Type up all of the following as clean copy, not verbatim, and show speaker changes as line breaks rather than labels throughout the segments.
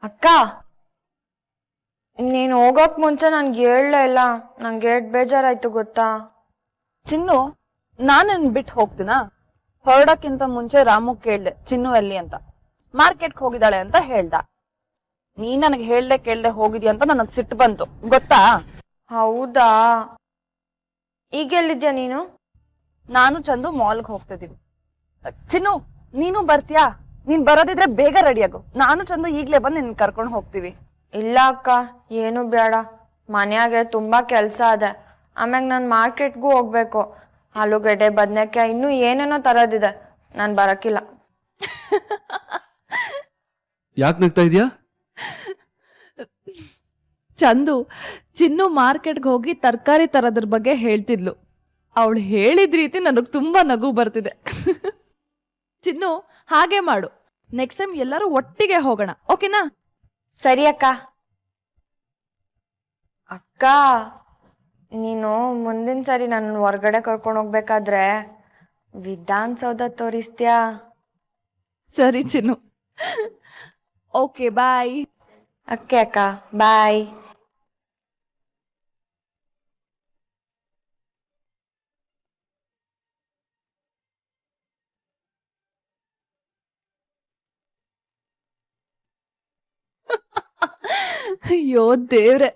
ಅಕ್ಕ, ನೀನು ಹೋಗೋಕ್ ಮುಂಚೆ ನನ್ಗೆ ಹೇಳಲೇ ಇಲ್ಲ. ನಂಗೆ ಬೇಜಾರಾಯ್ತು ಗೊತ್ತಾ.
ಚಿನ್ನು, ನಾನೇನ್ ಬಿಟ್ಟು ಹೋಗ್ತೀನಾ? ಹೊರಡಕ್ಕಿಂತ ಮುಂಚೆ ರಾಮು ಕೇಳ್ದೆ ಚಿನ್ನು ಎಲ್ಲಿ ಅಂತ. ಮಾರ್ಕೆಟ್ಗೆ ಹೋಗಿದ್ದಾಳೆ ಅಂತ ಹೇಳ್ದ. ನೀನ್ ನನಗೆ ಕೇಳ್ದೆ ಹೋಗಿದ್ಯಾ ಅಂತ ನನಗ್ ಸಿಟ್ಟು ಬಂತು ಗೊತ್ತಾ.
ಹೌದಾ? ಈಗೆಲ್ಲಿದ್ಯಾ ನೀನು?
ನಾನು ಚಂದು ಮಾಲ್ಗೆ ಹೋಗ್ತಿದೀವಿ. ಚಿನ್ನು, ನೀನು ಬರ್ತೀಯಾ? ನೀನ್ ಬರೋದಿದ್ರೆ ಬೇಗ ರೆಡಿ ಆಗು. ನಾನು ಚಂದು ಈಗ್ಲೇ ಬಂದು ನಿನ್ ಕರ್ಕೊಂಡು ಹೋಗ್ತೀವಿ.
ಇಲ್ಲ ಅಕ್ಕ, ಏನು ಬೇಡ. ಮನ್ಯಾಗೆ ತುಂಬಾ ಕೆಲ್ಸ ಇದೆ. ಆಮ್ಯಾಗ ನಾನು ಮಾರ್ಕೆಟ್ಗೂ ಹೋಗ್ಬೇಕು. ಆಲೂಗಡ್ಡೆ, ಬದನೆಕಾಯಿ, ಇನ್ನೂ ಏನೇನೋ ತರೋದಿದೆ. ನಾನು ಬರಕ್ಕಿಲ್ಲ.
ಯಾಕೆ ನಗ್ತಾ ಇದೀಯಾ?
ಚಂದು, ಚಿನ್ನು ಮಾರ್ಕೆಟ್ಗೆ ಹೋಗಿ ತರಕಾರಿ ತರೋದ್ರ ಬಗ್ಗೆ ಹೇಳ್ತಿದ್ಲು. ಅವಳು ಹೇಳಿದ ರೀತಿ ನನಗ್ ತುಂಬಾ ನಗು ಬರ್ತಿದೆ. ಚಿನ್ನು, ಹಾಗೆ ಮಾಡು. ನೆಕ್ಸ್ಟ್ ಟೈಮ್ ಎಲ್ಲರೂ ಒಟ್ಟಿಗೆ ಹೋಗೋಣ, ಓಕೆನಾ?
ಸರಿ ಅಕ್ಕ. ಅಕ್ಕ, ನೀನು ಮುಂದಿನ ಸರಿ ನನ್ನ ಹೊರ್ಗಡೆ ಕರ್ಕೊಂಡು ಹೋಗ್ಬೇಕಾದ್ರೆ ವಿಧಾನಸೌಧ ತೋರಿಸ್ತೀಯಾ?
ಸರಿ ಚಿನ್ನು. ಓಕೆ, ಬಾಯ್.
ಓಕೆ ಅಕ್ಕ, ಬಾಯ್.
ಅಯ್ಯೋ ದೇವ್ರೆ.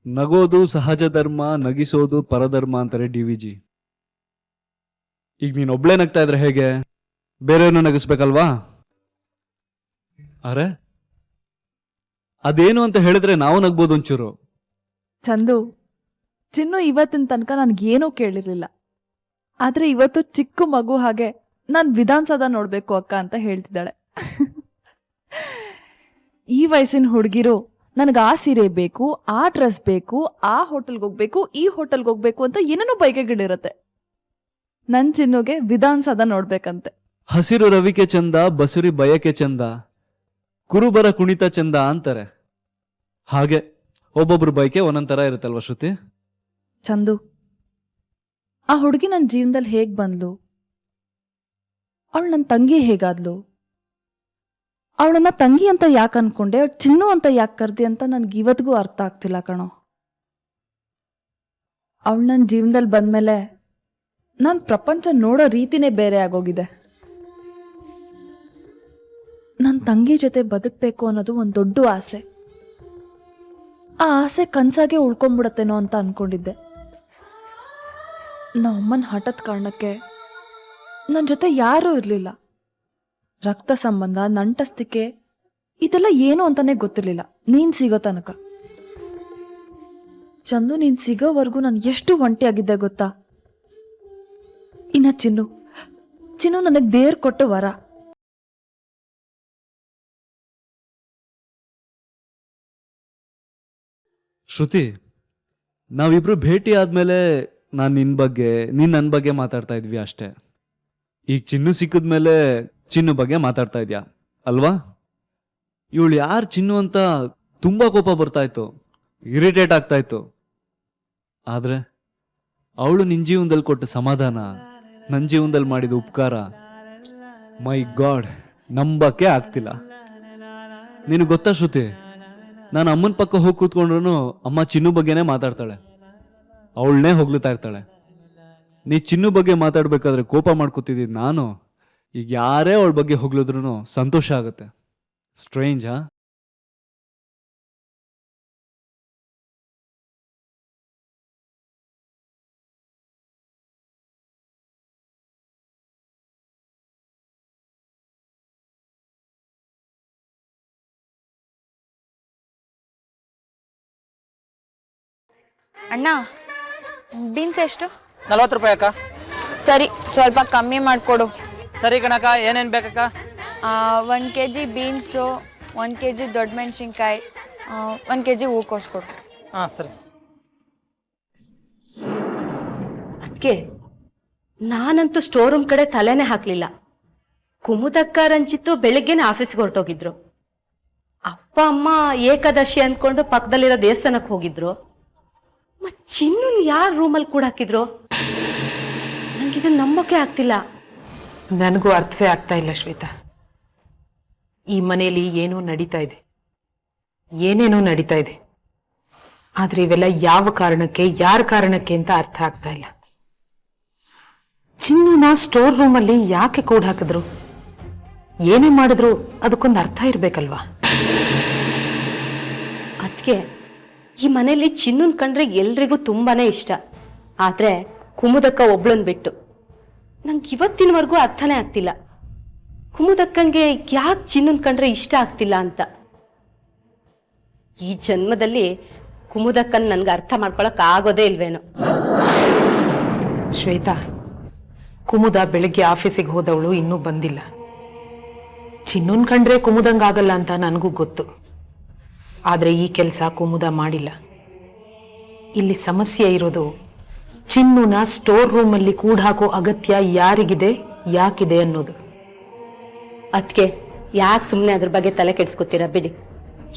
ನಗೋದು ಸಹಜ ಧರ್ಮ, ನಗಿಸೋದು ಪರಧರ್ಮ ಅಂತಾರೆ DVG. ಈಗ ನೀನ್ ಒಬ್ಳೆ ನಗ್ತಾ ಇದ್ರೆ ಹೇಗೆ? ಬೇರೆಯವ್ರನ್ನ ನಗಿಸ್ಬೇಕಲ್ವಾ? ಅರೆ, ಅದೇನು ಅಂತ ಹೇಳಿದ್ರೆ ನಾವು ನಗ್ಬೋದು ಒಂಚೂರು.
ಚಂದು, ಚಿನ್ನು ಇವತ್ತಿನ ತನಕ ನನ್ಗೇನೂ ಕೇಳಿರ್ಲಿಲ್ಲ. ಆದ್ರೆ ಇವತ್ತು ಚಿಕ್ಕ ಮಗು ಹಾಗೆ ನಾನ್ ವಿಧಾನಸೌಧ ನೋಡ್ಬೇಕು ಅಕ್ಕ ಅಂತ ಹೇಳ್ತಿದ್ದಾಳೆ. ಈ ವಯಸ್ಸಿನ ಹುಡುಗಿರು ನನಗೆ ಆ ಸೀರೆ ಬೇಕು, ಆ ಡ್ರೆಸ್ ಬೇಕು, ಆ ಹೋಟೆಲ್ಗೆ ಹೋಗ್ಬೇಕು, ಈ ಹೋಟೆಲ್ಗೆ ಹೋಗ್ಬೇಕು ಅಂತ ಏನೇನೋ ಬೈಕೆಗಳಿರತ್ತೆ. ನನ್ ಚಿನ್ನುಗೆ ವಿಧಾನಸೌಧ ನೋಡ್ಬೇಕಂತೆ.
ಹಸಿರು ರವಿಕೆ ಚಂದ, ಬಸುರಿ ಬಯಕೆ ಚಂದ, ಕುರುಬರ ಕುಣಿತ ಚಂದ ಅಂತಾರೆ. ಹಾಗೆ ಒಬ್ಬೊಬ್ರು ಬೈಕೆ ಒಂದೊಂದ್ ತರ ಇರುತ್ತಲ್ವ ಶ್ರುತಿ?
ಚಂದು, ಆ ಹುಡುಗಿ ನನ್ನ ಜೀವನದಲ್ಲಿ ಹೇಗ್ ಬಂದ್ಲು? ಅವಳು ನನ್ನ ತಂಗಿ ಹೇಗಾದ್ಲು? ಅವಳನ್ನ ತಂಗಿ ಅಂತ ಯಾಕೆ ಅನ್ಕೊಂಡೆ, ಅವಳು ಚಿನ್ನು ಅಂತ ಯಾಕೆ ಕರ್ದಿ ಅಂತ ನನ್ಗೆ ಇವತ್ತಿಗೂ ಅರ್ಥ ಆಗ್ತಿಲ್ಲ ಕಣೋ. ಅವಳು ನನ್ನ ಜೀವನದಲ್ಲಿ ಬಂದ್ಮೇಲೆ ನಾನು ಪ್ರಪಂಚ ನೋಡೋ ರೀತಿನೇ ಬೇರೆ ಆಗೋಗಿದೆ. ನನ್ನ ತಂಗಿ ಜೊತೆ ಬದುಕಬೇಕು ಅನ್ನೋದು ಒಂದು ದೊಡ್ಡ ಆಸೆ. ಆ ಆಸೆ ಕನ್ಸಾಗೆ ಉಳ್ಕೊಂಡ್ಬಿಡತ್ತೇನೋ ಅಂತ ಅನ್ಕೊಂಡಿದ್ದೆ. ನಮ್ಮಮ್ಮನ ಹಠದ ಕಾರಣಕ್ಕೆ ನನ್ನ ಜೊತೆ ಯಾರೂ ಇರಲಿಲ್ಲ. ರಕ್ತ ಸಂಬಂಧ, ನಂಟಸ್ತಿಕೆ ಇದೆಲ್ಲ ಏನು ಅಂತಾನೆ ಗೊತ್ತಿರಲಿಲ್ಲ ನೀನ್ ಸಿಗೋ ತನಕ. ಚಂದು, ನೀನ್ ಸಿಗೋವರೆಗೂ ನಾನು ಎಷ್ಟು ಒಂಟಿಯಾಗಿದ್ದೆ ಗೊತ್ತಾ? ಇನ್ನ ಚಿನ್ನು ನನಗೆ ದೇವ್ರು ಕೊಟ್ಟ ವರ.
ಶ್ರುತಿ, ನಾವಿಬ್ರು ಭೇಟಿ ಆದ್ಮೇಲೆ ನಾನು ನಿನ್ ಬಗ್ಗೆ, ನೀನ್ ನನ್ನ ಬಗ್ಗೆ ಮಾತಾಡ್ತಾ ಇದ್ವಿ ಅಷ್ಟೇ. ಈಗ ಚಿನ್ನು ಸಿಕ್ಕಿದ್ಮೇಲೆ ಚಿನ್ನು ಬಗ್ಗೆ ಮಾತಾಡ್ತಾ ಇದ್ಯಾ ಅಲ್ವಾ? ಇವಳು ಯಾರು ಚಿನ್ನು ಅಂತ ತುಂಬಾ ಕೋಪ ಬರ್ತಾ ಇತ್ತು, ಇರಿಟೇಟ್ ಆಗ್ತಾ ಇತ್ತು. ಆದ್ರೆ ಅವಳು ನಿನ್ ಜೀವನದಲ್ಲಿ ಕೊಟ್ಟ ಸಮಾಧಾನ, ನನ್ನ ಜೀವನದಲ್ಲಿ ಮಾಡಿದ ಉಪಕಾರ, ಮೈ ಗಾಡ್, ನಂಬಕ್ಕೆ ಆಗ್ತಿಲ್ಲ. ನಿನಗೆ ಗೊತ್ತಾ ಶ್ರುತಿ, ನಾನು ಅಮ್ಮನ ಪಕ್ಕ ಹೋಗಿ ಕೂತ್ಕೊಂಡ್ರು ಅಮ್ಮ ಚಿನ್ನು ಬಗ್ಗೆನೇ ಮಾತಾಡ್ತಾಳೆ, ಅವಳನ್ನೇ ಹೊಗ್ಳುತ್ತಾ ಇರ್ತಾಳೆ. ನೀ ಚಿನ್ನು ಬಗ್ಗೆ ಮಾತಾಡ್ಬೇಕಾದ್ರೆ ಕೋಪ ಮಾಡ್ಕೊತಿದ್ದಿದ್ದು ನಾನು, ಈಗ ಯಾರೇ ಅವಳ ಬಗ್ಗೆ ಹೊಗಳಿದ್ರು ಸಂತೋಷ ಆಗುತ್ತೆ. ಸ್ಟ್ರೇಂಜ್, ಹಾ?
ಅಣ್ಣ, ಬೀನ್ಸ್ ಎಷ್ಟು?
40 ರೂಪಾಯಿ ಅಕ್ಕ.
ಸರಿ, ಸ್ವಲ್ಪ ಕಮ್ಮಿ ಮಾಡಿಕೊಡು.
ಸರಿ ಕಣಕ್ಕ, ಏನೇನು ಬೇಕಕ್ಕ?
1 kg ಬೀನ್ಸು, 1 kg ದೊಡ್ಡ ಮೆಣಸಿನ್ಕಾಯಿ, 1 kg ಹೂಕೋಸು ಕೊಡು.
ಹಾಂ ಸರಿ.
ಅದಕ್ಕೆ ನಾನಂತೂ ಸ್ಟೋರ್ ರೂಮ್ ಕಡೆ ತಲೆನೇ ಹಾಕಲಿಲ್ಲ. ಕುಮುದಕ್ಕ ರಂಜಿತ್ತು ಬೆಳಗ್ಗೆನೆ ಆಫೀಸ್ಗೆ ಹೊರಟೋಗಿದ್ರು. ಅಪ್ಪ ಅಮ್ಮ ಏಕಾದಶಿ ಅಂದ್ಕೊಂಡು ಪಕ್ಕದಲ್ಲಿರೋ ದೇವಸ್ಥಾನಕ್ಕೆ ಹೋಗಿದ್ರು. ಮತ್ತು ಚಿನ್ನನ್ ಯಾರು ರೂಮಲ್ಲಿ ಕೂಡ ಹಾಕಿದ್ರು? ನನಗಿದನ್ನು ನಂಬೋಕೆ ಆಗ್ತಿಲ್ಲ.
ನನಗೂ ಅರ್ಥವೇ ಆಗ್ತಾ ಇಲ್ಲ ಶ್ವೇತಾ. ಈ ಮನೆಯಲ್ಲಿ ಏನೋ ನಡೀತಾ ಇದೆ, ಏನೇನೋ ನಡೀತಾ ಇದೆ. ಆದರೆ ಇವೆಲ್ಲ ಯಾವ ಕಾರಣಕ್ಕೆ, ಯಾರ ಕಾರಣಕ್ಕೆ ಅಂತ ಅರ್ಥ ಆಗ್ತಾ ಇಲ್ಲ. ಚಿನ್ನುನ ಸ್ಟೋರ್ ರೂಮಲ್ಲಿ ಯಾಕೆ ಕೂಡ್ ಹಾಕಿದ್ರು? ಏನೇ ಮಾಡಿದ್ರು ಅದಕ್ಕೊಂದು ಅರ್ಥ ಇರಬೇಕಲ್ವಾ?
ಅದಕ್ಕೆ ಈ ಮನೆಯಲ್ಲಿ ಚಿನ್ನನ್ ಕಂಡ್ರೆ ಎಲ್ರಿಗೂ ತುಂಬಾನೇ ಇಷ್ಟ. ಆದ್ರೆ ಕುಮುದಕ್ಕ ಒಬ್ಳನ್ ಬಿಟ್ಟು ನಂಗೆ ಇವತ್ತಿನವರೆಗೂ ಅರ್ಥನೇ ಆಗ್ತಿಲ್ಲ, ಕುಮುದಕ್ಕಂಗೆ ಯಾಕೆ ಚಿನ್ನನ್ ಕಂಡ್ರೆ ಇಷ್ಟ ಆಗ್ತಿಲ್ಲ ಅಂತ. ಈ ಜನ್ಮದಲ್ಲಿ ಕುಮುದಕ್ಕನ್ ನನ್ಗೆ ಅರ್ಥ ಮಾಡ್ಕೊಳಕ್ ಆಗೋದೇ ಇಲ್ವೇನೋ.
ಶ್ವೇತಾ, ಕುಮುದ ಬೆಳಗ್ಗೆ ಆಫೀಸಿಗೆ ಹೋದವಳು ಇನ್ನೂ ಬಂದಿಲ್ಲ. ಚಿನ್ನನ್ ಕಂಡ್ರೆ ಕುಮುದಂಗಾಗಲ್ಲ ಅಂತ ನನಗೂ ಗೊತ್ತು. ಆದರೆ ಈ ಕೆಲಸ ಕುಮುದ ಮಾಡಿಲ್ಲ. ಇಲ್ಲಿ ಸಮಸ್ಯೆ ಇರೋದು ಚಿನ್ನುನ ಸ್ಟೋರ್ ರೂಮಲ್ಲಿ ಕೂಡ ಹಾಕೋ ಅಗತ್ಯ ಯಾರಿಗಿದೆ, ಯಾಕಿದೆ ಅನ್ನೋದು.
ಅದಕ್ಕೆ ಯಾಕೆ ಸುಮ್ಮನೆ ಅದ್ರ ಬಗ್ಗೆ ತಲೆ ಕೆಡ್ಸ್ಕೊತೀರಾ ಬಿಡಿ.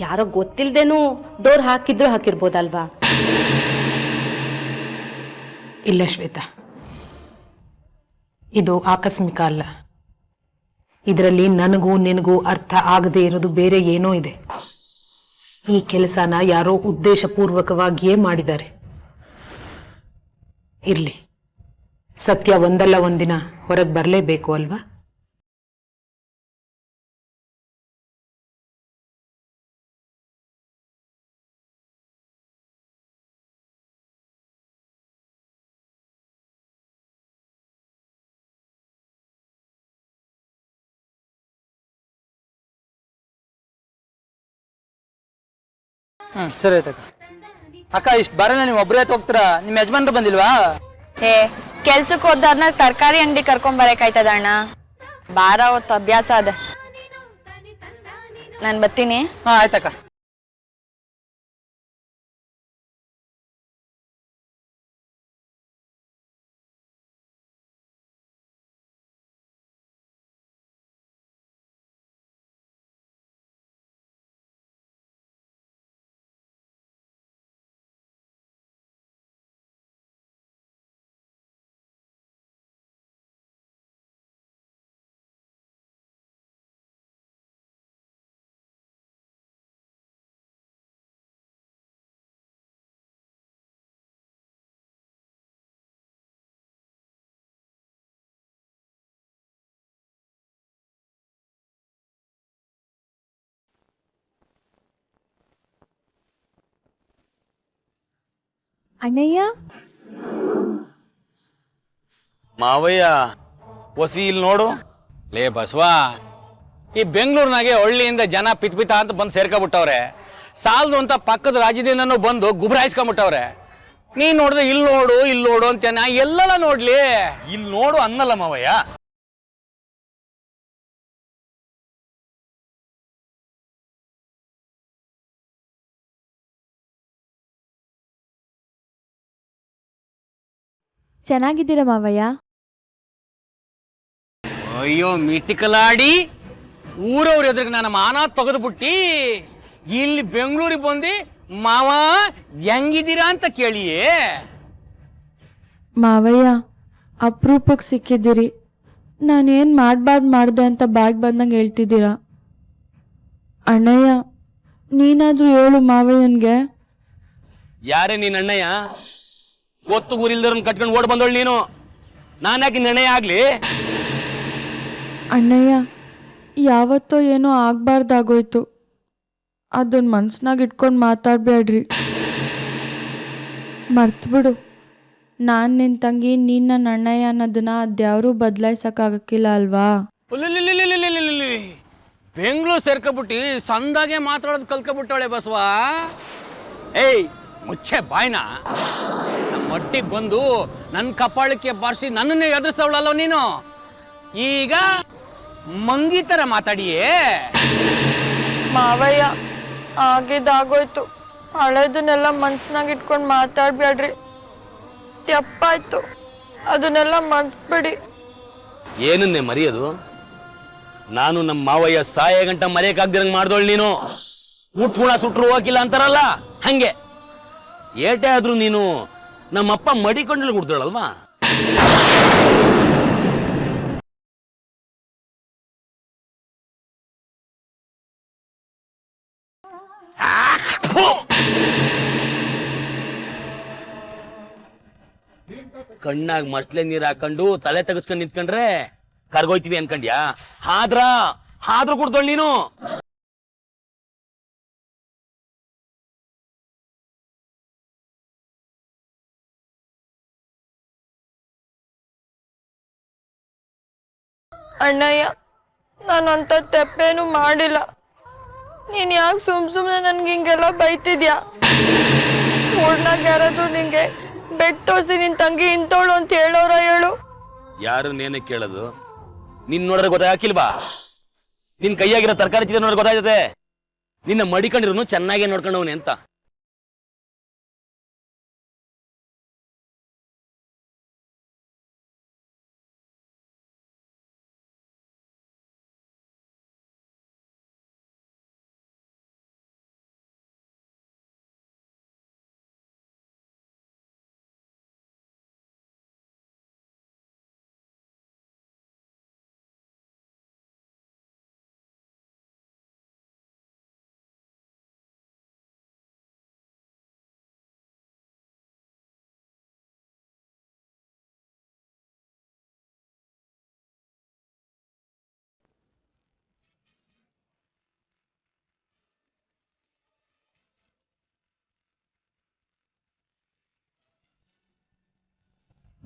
ಯಾರೋ ಗೊತ್ತಿಲ್ದೇನೂ ಡೋರ್ ಹಾಕಿದ್ರು ಹಾಕಿರ್ಬೋದಲ್ವಾ?
ಇಲ್ಲ ಶ್ವೇತಾ, ಇದು ಆಕಸ್ಮಿಕ ಅಲ್ಲ. ಇದರಲ್ಲಿ ನನಗೂ ನಿನಗೂ ಅರ್ಥ ಆಗದೆ ಇರೋದು ಬೇರೆ ಏನೋ ಇದೆ. ಈ ಕೆಲಸನ ಯಾರೋ ಉದ್ದೇಶಪೂರ್ವಕವಾಗಿಯೇ ಮಾಡಿದ್ದಾರೆ. ಇರ್ಲಿ, ಸತ್ಯ ಒಂದಲ್ಲ ಒಂದಿನ ಹೊರಗೆ ಬರಲೇಬೇಕು ಅಲ್ವಾ?
ಸರಿ ಆಯ್ತಕ್ಕ. ಅಕ್ಕ ಇಷ್ಟು ಬರಲ್ಲ, ನೀವು ಒಬ್ಬರೇ ಹೋಗ್ತೀರಾ? ನಿಮ್ಮ ಯಜಮಾನ್ರು ಬಂದಿಲ್ವಾ?
ಏ, ಕೆಲ್ಸಕ್ಕೆ ಹೋದಾದ್ಮೇಲೆ ತರಕಾರಿ ಅಂಗಡಿ ಕರ್ಕೊಂಡ್ ಬರಕಾಯ್ತದ ಅಣ್ಣ. ಬಾರ ಹೊತ್ತು ಅಭ್ಯಾಸ ಅದ. ನಾನು ಬರ್ತೀನಿ.
ಹಾ ಆಯ್ತಕ್ಕ.
ಅಣ್ಣಯ್ಯ,
ಮಾವಯ್ಯ, ಒಸಿ ಇಲ್ಲಿ ನೋಡು.
ಲೇ ಬಸವಾ, ಈ ಬೆಂಗಳೂರಿನಾಗೆ ಹಳ್ಳಿಯಿಂದ ಜನ ಪಿತ್ ಅಂತ ಬಂದು ಸೇರ್ಕೊಬಿಟ್ಟವ್ರೆ. ಸಾಲದು ಅಂತ ಪಕ್ಕದ ರಾಜ್ಯದಿಂದನೂ ಬಂದು ಗುಬ್ರಾಯಿಸ್ಕೊಂಬಿಟ್ಟವ್ರೆ. ನೀ ನೋಡಿದ್ರೆ ಇಲ್ಲಿ ನೋಡು ಅಂತ ನಾ ಎಲ್ಲೆಲ್ಲ ನೋಡ್ಲಿ?
ಇಲ್ಲಿ ನೋಡು ಅನ್ನಲ್ಲ ಮಾವಯ್ಯ.
ಚೆನ್ನಾಗಿದ್ದೀರಾ ಮಾವಯ್ಯ?
ಅಯ್ಯೋ ಮಿಟಿಕಲಾಡಿ, ಊರವ್ರ ಎದುರಿಗೆ ನನ್ನ ಮಾನ ತೆಗೆದುಬಿಟ್ಟಿ ಇಲ್ಲಿ ಬೆಂಗಳೂರಿಗೆ ಬಂದು ಮಾವ ಹೆಂಗಿದ್ದೀರಾ ಅಂತ ಕೇಳಿಯೇ.
ಮಾವಯ್ಯ, ಅಪರೂಪಕ್ಕೆ ಸಿಕ್ಕಿದ್ದೀರಿ. ನಾನೇನು ಮಾಡಬಾರ್ದು ಮಾಡಿದೆ ಅಂತ ಬಾಯಿಗೆ ಬಂದಂಗೆ ಹೇಳ್ತಿದ್ದೀರಾ. ಅಣ್ಣಯ್ಯ, ನೀನಾದರೂ ಹೇಳು ಮಾವಯ್ಯನ್ಗೆ.
ಯಾರೇ ನೀನ್ ಅಣ್ಣಯ್ಯ? ಗೊತ್ತು ಗುರಿಲ್ದವ್ರನ್ನ ಕಟ್ಕೊಂಡು ಓಡ್ ಬಂದವಳು ನೀನು. ನಾನು ಯಾಕೆ ನಿರ್ಣಯ ಆಗ್ಲಿ?
ಅಣ್ಣಯ್ಯ, ಯಾವತ್ತೋ ಏನೋ ಆಗಬಾರ್ದಾಗೋಯ್ತು. ಅದನ್ನ ಮನ್ಸ್ನಾಗ ಇಟ್ಕೊಂಡು ಮಾತಾಡಬೇಡ್ರಿ. ಮರ್ತ್ಬಿಡು. ನಾನು ನಿನ್ನ ತಂಗಿ, ನೀನು ನನ್ನ ಅಣ್ಣಯ್ಯ ಅನ್ನೋದನ್ನ ಅದ್ಯಾರೂ ಬದಲಾಯಿಸೋಕ್ಕಾಗಕ್ಕಿಲ್ಲ ಅಲ್ವಾ?
ಬೆಂಗಳೂರು ಸೇರ್ಕೊಬಿಟ್ಟು ಸಂದಾಗೆ ಮಾತಾಡೋದು ಕಲ್ಕೊಬಿಟ್ಟವಳೆ ಬಸವಾ. ಏಯ್ ಮುಚ್ಚೆ ಬಾಯ್ನ. ನಮ್ಮ ಒಟ್ಟಿಗೆ ಬಂದು ನನ್ನ ಕಪಾಳಕ್ಕೆ ಬಾರಿಸಿ ನನ್ನನ್ನೇ ಎದುರಿಸ್ತವಳಲ್ಲ ನೀನು. ಈಗ ಮಂಗಿ ಥರ ಮಾತಾಡಿಯೇ.
ಮಾವಯ್ಯ, ಆಗಿದ್ದಾಗೋಯ್ತು. ಹಳೇದನ್ನೆಲ್ಲ ಮನ್ಸ್ನಾಗ ಇಟ್ಕೊಂಡು ಮಾತಾಡ್ಬೇಡ್ರಿ. ತಪ್ಪಾಯ್ತು, ಅದನ್ನೆಲ್ಲ ಮರ್ತ್ಬಿಡಿ.
ಏನನ್ನೇ ಮರೆಯೋದು? ನಾನು ನಮ್ಮ ಮಾವಯ್ಯ ಸಾಯ ಗಂಟ ಮರೆಯಕ್ಕಾಗ್ದಿರಂಗ್ ಮಾಡ್ದೋಳು ನೀನು. ಉಟ್ಗುಣ ಸುಟ್ರು ಹೋಗಿಲ್ಲ ಅಂತಾರಲ್ಲ ಹಂಗೆ. ಏಟೇ ಆದ್ರೂ ನೀನು ನಮ್ಮಪ್ಪ ಮಡಿಕೊಂಡಲ್ಲಿ ಕುಡ್ದಳಲ್ವಾ? ಕಣ್ಣಾಗ ಮಸ್ಲೆ ನೀರ್ ಹಾಕೊಂಡು ತಲೆ ತೆಗಿಸ್ಕೊಂಡ್ ನಿಂತ್ಕೊಂಡ್ರೆ ಕರ್ಗೋಯ್ತೀವಿ ಅನ್ಕಂಡ್ಯಾ? ಆದ್ರೂ ಕುಡ್ದೊಳ್ ನೀನು.
ಅಣ್ಣಯ್ಯ, ನಾನಂತ ತೆಪ್ಪೇನು ಮಾಡಿಲ್ಲ. ನೀನ್ ಯಾಕೆ ಸುಮ್ನೆ ನನ್ಗೆ ಹಿಂಗೆಲ್ಲ ಬೈತಿದ್ಯಾ? ಊರ್ನಾಗ ಯಾರಾದ್ರೂ ನಿಂಗೆ ಬೆಡ್ ತೋರಿಸಿ ನಿನ್ ತಂಗಿ ಇಂತೋಳು ಅಂತ ಹೇಳೋರ ಹೇಳು?
ಯಾರು ನೇನೆ ಕೇಳೋದು? ನಿನ್ ನೋಡ್ರೆ ಗೊತ್ತಾಗಿಲ್ವಾ? ನಿನ್ ಕೈಯಾಗಿರೋ ತರಕಾರಿ ಚೀಲ ನೋಡ್ರೆ ಗೊತ್ತಾಯ್ತದೆ. ನಿನ್ನ ಮಡಿಕೊಂಡಿರೋನು ಚೆನ್ನಾಗೇ ನೋಡ್ಕೊಂಡವನೆ ಅಂತ.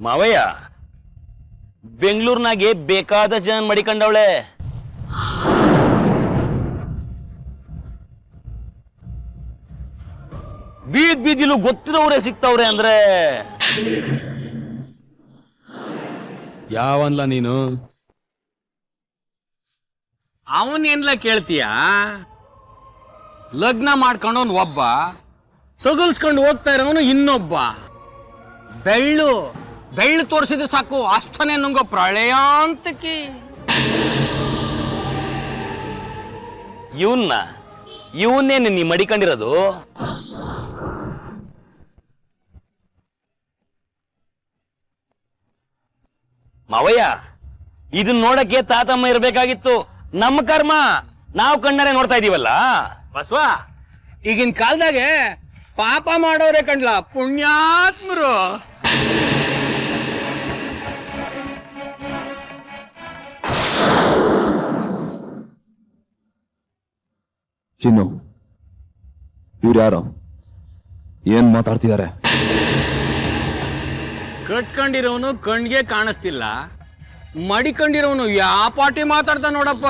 ಮಾವಯ್ಯ, ಬೆಂಗಳೂರಿನಾಗೆ ಬೇಕಾದ ಜನ ಮಡಿಕೊಂಡವಳೆ. ಬೀದಿಲು ಗೊತ್ತಿರೋರೇ ಸಿಗ್ತಾವ್ರೆ ಅಂದ್ರೆ ಯಾವನ್ಲ ನೀನು?
ಅವನೇನ್ಲ ಕೇಳ್ತೀಯ? ಲಗ್ನ ಮಾಡ್ಕೊಂಡವನು ಒಬ್ಬ, ತಗಲ್ಸ್ಕೊಂಡು ಹೋಗ್ತಾ ಇರೋನು ಇನ್ನೊಬ್ಬ. ಬೆಳ್ಳು ತೋರಿಸಿದ್ರೆ ಸಾಕು ಅಷ್ಟನೇ ನುಂಗೋ ಪ್ರಳಯಾಂತಕಿ.
ಇವನ್ನೇನು ನೀ ಮಡಿಕೊಂಡಿರೋದು? ಮಾವಯ್ಯ, ಇದನ್ನ ನೋಡಕ್ಕೆ ತಾತಮ್ಮ ಇರ್ಬೇಕಾಗಿತ್ತು. ನಮ್ಮ ಕರ್ಮ ನಾವು ಕಣ್ಣಾರೆ ನೋಡ್ತಾ ಇದೀವಲ್ಲ.
ಬಸವ, ಈಗಿನ ಕಾಲದಾಗೆ ಪಾಪ ಮಾಡೋರೆ ಕಂಡ್ಲ ಪುಣ್ಯಾತ್ಮರು.
ಚಿನ್ನು, ಇವ್ರು ಯಾರು? ಏನ್ ಮಾತಾಡ್ತಿದ್ದಾರೆ?
ಕಟ್ಕೊಂಡಿರೋನು ಕಣ್ಗೆ ಕಾಣಿಸ್ತಿಲ್ಲ, ಮಡಿಕೊಂಡಿರೋನು ಯಾವ ಪಾಟಿ ಮಾತಾಡ್ತಾ ನೋಡಪ್ಪ.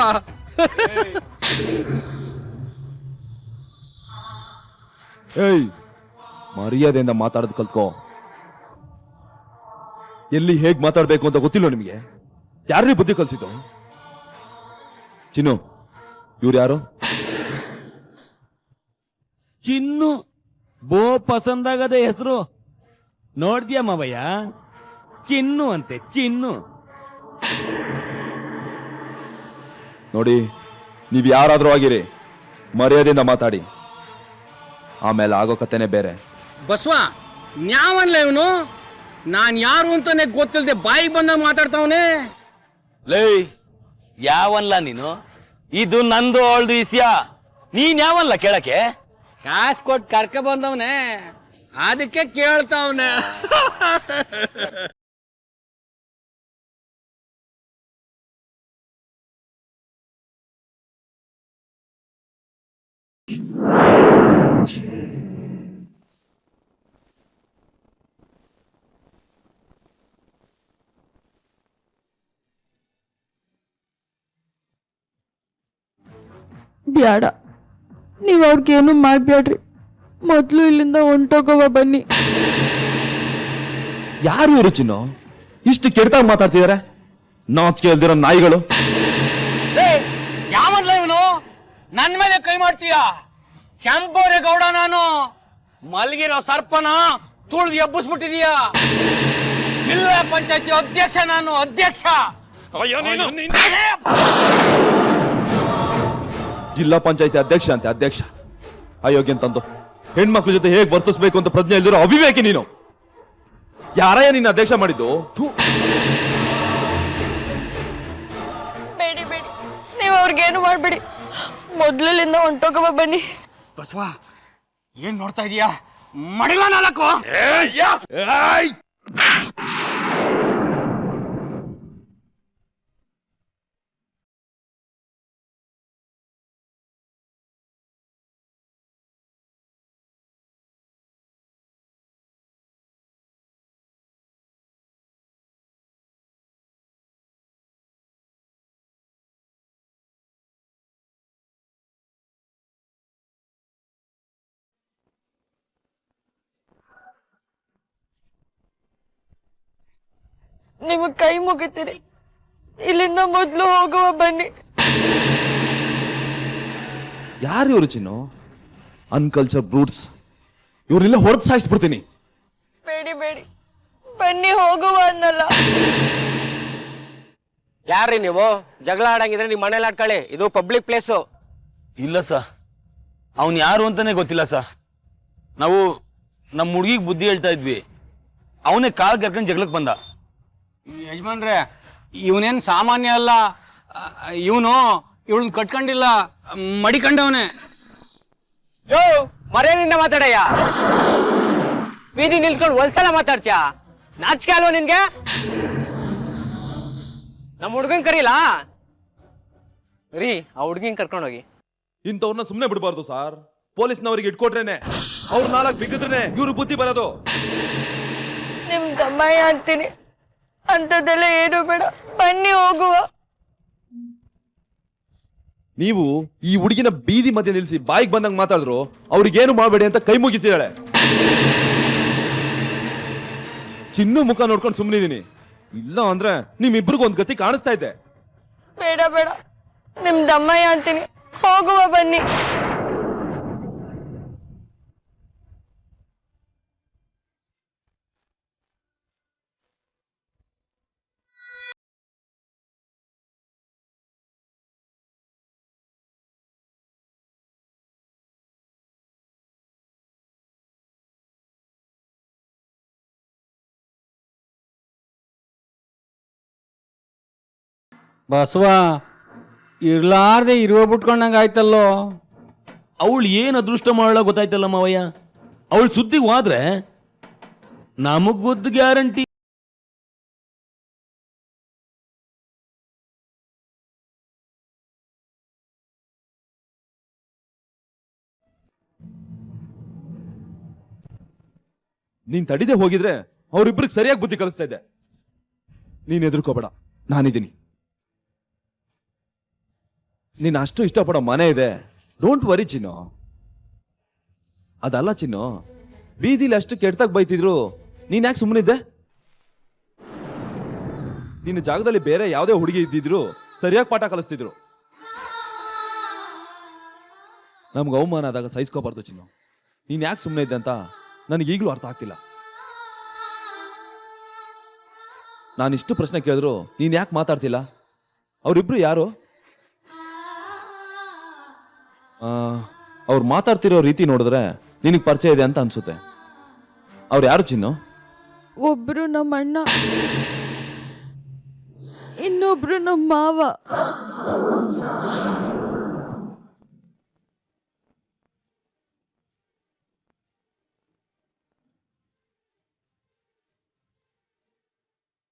ಏಯ್, ಮರ್ಯಾದೆಯಿಂದ ಮಾತಾಡೋದು ಕಲ್ತ್ಕೋ. ಎಲ್ಲಿ ಹೇಗ್ ಮಾತಾಡ್ಬೇಕು ಅಂತ ಗೊತ್ತಿಲ್ಲ ನಿಮಗೆ? ಯಾರೇ ಬುದ್ಧಿ ಕಲ್ಸಿದ್ದು? ಚಿನ್ನು, ಇವ್ರು ಯಾರು?
ಚಿನ್ನು ಬೋ ಪಸಂದಾಗದ ಹೆಸರು ನೋಡ್ದ್ಯಾ ಮಾವಯ್ಯ? ಚಿನ್ನು ಅಂತೆ, ಚಿನ್ನು.
ನೋಡಿ, ನೀವ್ ಯಾರಾದ್ರೂ ಆಗಿರಿ, ಮರ್ಯಾದೆಯಿಂದ ಮಾತಾಡಿ. ಆಮೇಲೆ ಆಗೋ ಕತೆನೆ ಬೇರೆ.
ಬಸವ, ನ್ಯಾವನ್ಲ ಇವನು? ನಾನ್ ಯಾರು ಅಂತಾನೆ ಗೊತ್ತಿಲ್ಲದೆ ಬಾಯಿ ಬಂದ ಮಾತಾಡ್ತಾವನೆ.
ಲೇ, ಯಾವನ್ಲ ನೀನು? ಇದು ನಂದು ಅವಳ್ದು ಇಸ್ಯ. ನೀನ್ ಯಾವನ್ಲ ಕೇಳಕ್ಕೆ?
ಕಾಸು ಕೊಟ್ಟು ಕರ್ಕ ಬಂದವನೆ, ಅದಕ್ಕೆ ಕೇಳ್ತಾವನೆ.
ಬ್ಯಾಡ, ನೀವು ಅವ್ರಿಗೇನು ಮಾಡ್ಬೇಡ್ರಿ. ಮೊದಲು ಇಲ್ಲಿಂದ ಹೊಂಟೋಗವ ಬನ್ನಿ.
ಯಾರು ಇವರು ಚಿನ್ನು? ಇಷ್ಟು ಕೆಡ್ತಾಗ ಮಾತಾಡ್ತಿದಾರೆ. ನಾಚ್ ಕೇಳ್ದಿರೋ ನಾಯಿಗಳು.
ಯಾವನ್ಲ ಇವನು? ನನ್ ಮೇಲೆ ಕೈ ಮಾಡ್ತೀಯ? ಕೆಂಪೋರೆ ಗೌಡ ನಾನು. ಮಲಗಿರೋ ಸರ್ಪನ ತುಳಿದು ಎಬ್ಬಿಸ್ಬಿಟ್ಟಿದೀಯ. ಜಿಲ್ಲಾ ಪಂಚಾಯತಿ ಅಧ್ಯಕ್ಷ ನಾನು, ಅಧ್ಯಕ್ಷ.
ಜಿಲ್ಲಾ ಪಂಚಾಯತಿ ಅಧ್ಯಕ್ಷ ಅಂತೆ, ಅಧ್ಯಕ್ಷ. ಅಯೋಗ್ಯನ್ ತಂದು ಹೆಣ್ಮಕ್ಳ ಜೊತೆ ಹೇಗ್ ವರ್ತಿಸ್ಬೇಕು ಅಂತ ಪ್ರಜ್ಞೆ ಇಲ್ದಿರೋ ಅವಿವೇಕಿ ನೀನು. ಯಾರಯ್ಯ ನಿನ್ನ ಅಧ್ಯಕ್ಷ ಮಾಡಿದ್ದು?
ಬೇಡಿ ಬೇಡಿ, ನೀವು ಅವ್ರಿಗೇನು ಮಾಡ್ಬೇಡಿ. ಮೊದ್ಲಿಂದ ಹೊಂಟೋಗವ ಬನ್ನಿ.
ಬಸವ, ಏನ್ ನೋಡ್ತಾ ಇದೀಯಾ? ಮಡಿಲ ನಾಲ್ಕು.
ನಿಮಗೆ ಕೈ ಮುಗಿತೀರಿ, ಇಲ್ಲಿಂದ ಮೊದಲು ಹೋಗುವ ಬನ್ನಿ.
ಯಾರು ಇವರು ಚಿನ್ನು? ಅನ್ಕಲ್ಚರ್ ಬ್ರೂಟ್ಸ್. ಇವ್ರನ್ನೆಲ್ಲ ಹೊರತು ಸಾಯಿಸ್ಬಿಡ್ತೀನಿ.
ಬೇಡಿ ಬೇಡಿ, ಬನ್ನಿ ಹೋಗುವ ಅನ್ನಲ್ಲ.
ಯಾರ್ರಿ ನೀವು? ಜಗಳ ಆಡಂಗಿದ್ರೆ ನಿಮ್ಮ ಮನೇಲಿ ಆಡ್ಕೊಳ್ಳಿ, ಇದು ಪಬ್ಲಿಕ್ ಪ್ಲೇಸು.
ಇಲ್ಲ ಸ, ಅವನು ಯಾರು ಅಂತಾನೆ ಗೊತ್ತಿಲ್ಲ ಸ. ನಾವು ನಮ್ಮ ಹುಡುಗಿಗೆ ಬುದ್ಧಿ ಹೇಳ್ತಾ ಇದ್ವಿ, ಅವನೇ ಕಾಲ್ ಕರ್ಕೊಂಡು ಜಗಳಕ್ಕೆ ಬಂದ.
ಯಜಮಾನ್ರೆ, ಇವನೇನು ಸಾಮಾನ್ಯ ಅಲ್ಲ. ಇವನು ಇವಳನ್ನ ಕಟ್ಕೊಂಡಿಲ್ಲ, ಮಡಿಕೊಂಡವನೇ.
ಯೋ ಮರ್ಯಾದಿಂದ ಮಾತಾಡಯ್ಯ. ಬೀದಿ ನಿಲ್ಕೊಂಡು ಒಂದ್ಸಲ ಮಾತಾಡ್ತೀಯ? ನಾಚಿಕೆ ಅಲ್ವಾ ನಿನ್ಗೆ? ನಮ್ಮ ಹುಡ್ಗನ್ ಕರೀಲಾ ರೀ? ಆ ಹುಡ್ಗಿನ್ ಕರ್ಕೊಂಡೋಗಿ.
ಇಂಥವ್ರನ್ನ ಸುಮ್ಮನೆ ಬಿಡಬಾರ್ದು ಸರ್. ಪೊಲೀಸ್ನವರಿಗೆ ಇಟ್ಕೊಟ್ರೇನೆ, ಅವ್ರ 4 ಬಿಗಿದ್ರೇನೆ ಇವ್ರು ಬುದ್ಧಿ ಬರೋದು.
ನಿಮ್ ತಮ್ಮಯ್ಯ ಅಂತೀನಿ, ಅಂಥದ್ದೆಲ್ಲ ಏನು ಬೇಡ, ಬನ್ನಿ ಹೋಗುವ.
ನೀವು ಈ ಹುಡುಗಿನ ಬೀದಿ ಮಧ್ಯೆ ನಿಲ್ಲಿಸಿ ಬಾಯಿಗೆ ಬಂದಂಗೆ ಮಾತಾಡಿದ್ರು ಅವ್ರಿಗೇನು ಮಾಡಬೇಡಿ ಅಂತ ಕೈ ಮುಗಿತಿದ್ದಾಳೆ. ಚಿನ್ನು ಮುಖ ನೋಡ್ಕೊಂಡು ಸುಮ್ಮನಿದ್ದೀನಿ. ಇಲ್ಲ ಅಂದ್ರೆ ನಿಮ್ಮಿಬ್ರಿಗೂ ಒಂದ್ ಗತಿ ಕಾಣಿಸ್ತಾ ಇದೆ.
ಬೇಡ ಬೇಡ, ನಿಮ್ ದಮ್ಮಯ್ಯ ಅಂತೀನಿ, ಹೋಗುವ ಬನ್ನಿ.
ಬಸವ, ಇರ್ಲಾರ್ದೆ ಇರುವ ಬಿಟ್ಕೊಂಡಂಗೆ ಆಯ್ತಲ್ಲೋ.
ಅವಳು ಏನು ಅದೃಷ್ಟ ಮಾಡಲ್ಲ ಗೊತ್ತಾಯ್ತಲ್ಲ ಮಾವಯ್ಯ. ಅವಳು ಸುದ್ದಿಗೆ ಹೋದ್ರೆ ನಮಗ್ ಗೊತ್ತು ಗ್ಯಾರಂಟಿ.
ನೀನ್ ತಡಿದೆ ಹೋಗಿದ್ರೆ ಅವ್ರಿಬ್ರಿಗೆ ಸರಿಯಾಗಿ ಬುದ್ಧಿ ಕಲಿಸ್ತಾ ಇದ್ದೆ. ನೀನ್ ಎದುರ್ಕೋಬೇಡ, ನಾನಿದ್ದೀನಿ. ನೀನ್ ಅಷ್ಟು ಇಷ್ಟಪಡೋ ಮನೆ ಇದೆ, ಡೋಂಟ್ ವರಿ ಚಿನ್ನು. ಅದಲ್ಲ ಚಿನ್ನು, ಬೀದಿಲಿ ಅಷ್ಟು ಕೆಟ್ಟದಾಗ ಬೈತಿದ್ರು ನೀನ್ ಯಾಕೆ ಸುಮ್ಮನಿದ್ದೆ? ನಿನ್ನ ಜಾಗದಲ್ಲಿ ಬೇರೆ ಯಾವುದೇ ಹುಡುಗಿ ಇದ್ದಿದ್ರು ಸರಿಯಾಗಿ ಪಾಠ ಕಲಿಸ್ತಿದ್ರು. ನಮ್ಗೆ ಅವಮಾನ ಆದಾಗ ಸಹಿಸ್ಕೋಬಾರ್ದು ಚಿನ್ನು. ನೀನ್ ಯಾಕೆ ಸುಮ್ಮನೆ ಇದ್ದೆ ಅಂತ ನನಗೀಗಲೂ ಅರ್ಥ ಆಗ್ತಿಲ್ಲ. ನಾನಿಷ್ಟು ಪ್ರಶ್ನೆ ಕೇಳಿದ್ರು ನೀನ್ ಯಾಕೆ ಮಾತಾಡ್ತಿಲ್ಲ? ಅವರಿಬ್ರು ಯಾರು? ಅವ್ರು ಮಾತಾಡ್ತಿರೋ ರೀತಿ ನೋಡಿದ್ರೆ ನಿನಗೆ ಪರಿಚಯ ಇದೆ ಅಂತ ಅನ್ಸುತ್ತೆ. ಅವ್ರು ಯಾರು ಚಿನ್ನು?
ಒಬ್ರು ನಮ್ಮ ಅಣ್ಣ, ಇನ್ನೊಬ್ರು ನಮ್ಮ ಮಾವ.